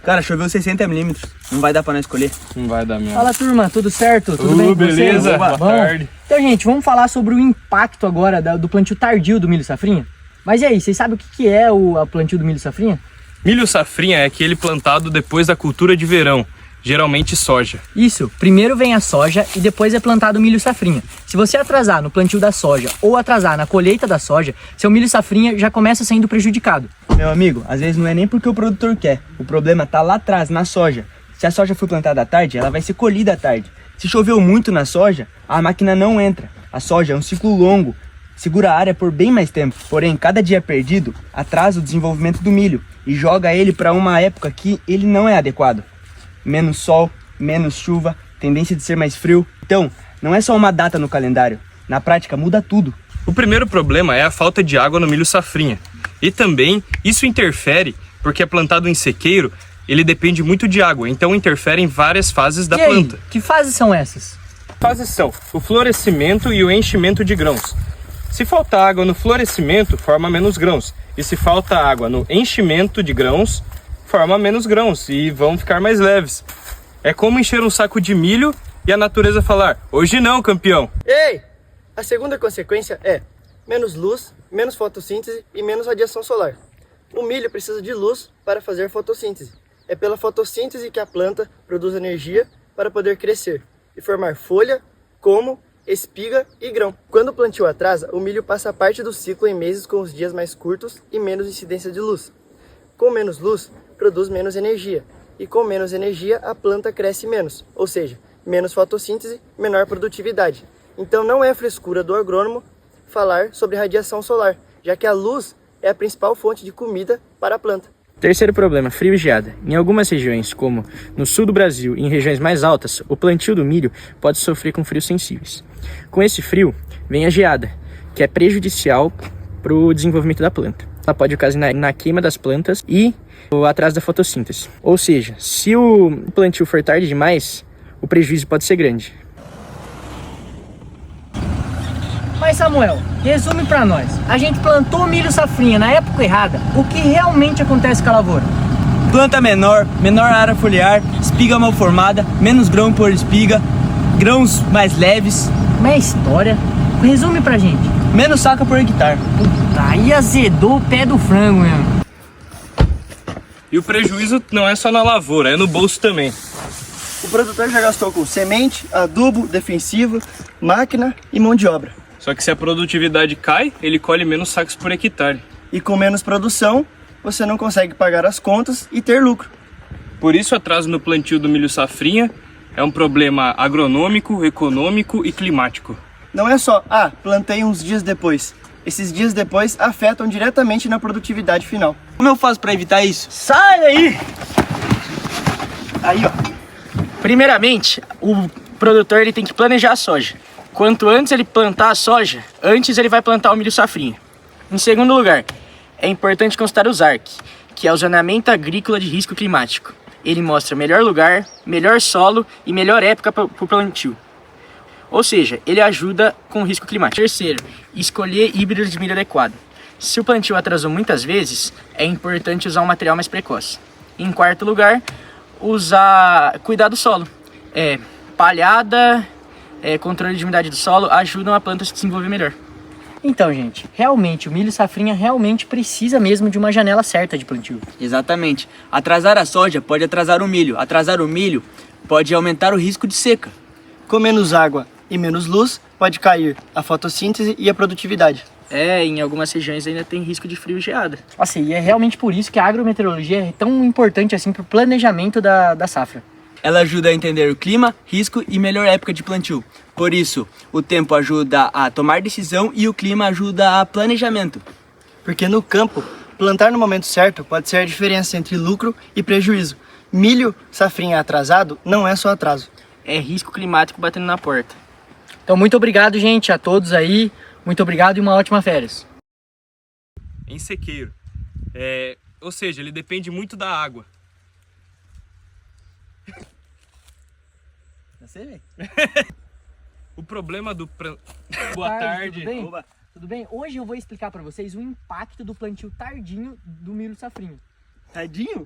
Cara, choveu 60 milímetros. Não vai dar pra nós escolher. Não vai dar mesmo. Fala, turma, tudo certo? Tudo bem com beleza? vocês? Boa tarde. Então, gente, vamos falar sobre o impacto agora do plantio tardio do milho safrinha. Mas e aí, vocês sabem o que é o plantio do milho safrinha? Milho safrinha é aquele plantado depois da cultura de verão, geralmente soja. Isso, primeiro vem a soja e depois é plantado o milho safrinha. Se você atrasar no plantio da soja ou atrasar na colheita da soja, seu milho safrinha já começa sendo prejudicado. Meu amigo, às vezes não é nem porque o produtor quer. O problema tá lá atrás, na soja. Se a soja for plantada à tarde, ela vai ser colhida à tarde. Se choveu muito na soja, a máquina não entra. A soja é um ciclo longo, segura a área por bem mais tempo. Porém, cada dia perdido atrasa o desenvolvimento do milho e joga ele para uma época que ele não é adequado. Menos sol, menos chuva, tendência de ser mais frio. Então, não é só uma data no calendário. Na prática, muda tudo. O primeiro problema é a falta de água no milho safrinha. E também isso interfere porque é plantado em sequeiro, ele depende muito de água, então interfere em várias fases da planta. Que fases são essas? Fases são o florescimento e o enchimento de grãos. Se falta água no florescimento, forma menos grãos. E se falta água no enchimento de grãos, forma menos grãos e vão ficar mais leves. É como encher um saco de milho e a natureza falar: hoje não, campeão. Ei! A segunda consequência é menos luz, menos fotossíntese e menos radiação solar. O milho precisa de luz para fazer fotossíntese. É pela fotossíntese que a planta produz energia para poder crescer e formar folha, como, espiga e grão. Quando o plantio atrasa, o milho passa parte do ciclo em meses com os dias mais curtos e menos incidência de luz. Com menos luz, produz menos energia. E com menos energia, a planta cresce menos, ou seja, menos fotossíntese, menor produtividade. Então não é frescura do agrônomo falar sobre radiação solar, já que a luz é a principal fonte de comida para a planta. Terceiro problema, frio e geada. Em algumas regiões, como no sul do Brasil e em regiões mais altas, o plantio do milho pode sofrer com frios sensíveis. Com esse frio, vem a geada, que é prejudicial para o desenvolvimento da planta. Ela pode ocasionar na queima das plantas e o atraso da fotossíntese. Ou seja, se o plantio for tarde demais, o prejuízo pode ser grande. Mas Samuel, resume pra nós. A gente plantou milho safrinha na época errada. O que realmente acontece com a lavoura? Planta menor, menor área foliar, espiga mal formada, menos grão por espiga, grãos mais leves, Como é a história? Resume pra gente. menos saca por hectare. Puta, aí azedou o pé do frango mesmo. E o prejuízo não é só na lavoura, é no bolso também. O produtor já gastou com semente, adubo, defensivo, máquina e mão de obra. Só que se a produtividade cai, ele colhe menos sacos por hectare. E com menos produção, você não consegue pagar as contas e ter lucro. Por isso, o atraso no plantio do milho safrinha é um problema agronômico, econômico e climático. Não é só, plantei uns dias depois. Esses dias depois afetam diretamente na produtividade final. Como eu faço para evitar isso? Sai daí! Aí, ó. Primeiramente, o produtor ele tem que planejar a soja. Quanto antes ele plantar a soja, antes ele vai plantar o milho safrinha. Em segundo lugar, é importante consultar o ZARC, que é o Zoneamento Agrícola de Risco Climático. Ele mostra melhor lugar, melhor solo e melhor época para o plantio. Ou seja, ele ajuda com o risco climático. Terceiro, escolher híbrido de milho adequado. Se o plantio atrasou muitas vezes, é importante usar um material mais precoce. Em quarto lugar, cuidar do solo. Palhada, controle de umidade do solo ajudam a planta a se desenvolver melhor. Então, gente, realmente, o milho safrinha realmente precisa mesmo de uma janela certa de plantio. Exatamente. Atrasar a soja pode atrasar o milho. Atrasar o milho pode aumentar o risco de seca. Com menos água e menos luz, pode cair a fotossíntese e a produtividade. Em algumas regiões ainda tem risco de frio e geada. Assim, e é realmente por isso que a agrometeorologia é tão importante assim para o planejamento da safra. Ela ajuda a entender o clima, risco e melhor época de plantio. Por isso, o tempo ajuda a tomar decisão e o clima ajuda a planejamento. Porque no campo, plantar no momento certo pode ser a diferença entre lucro e prejuízo. Milho safrinha atrasado não é só atraso. É risco climático batendo na porta. Então, muito obrigado, gente, a todos aí. Muito obrigado e uma ótima férias. Em sequeiro. Ou seja, ele depende muito da água. O problema do... Boa tarde. Tudo bem? Tudo bem? Hoje eu vou explicar para vocês o impacto do plantio tardinho do milho safrinho. Tadinho?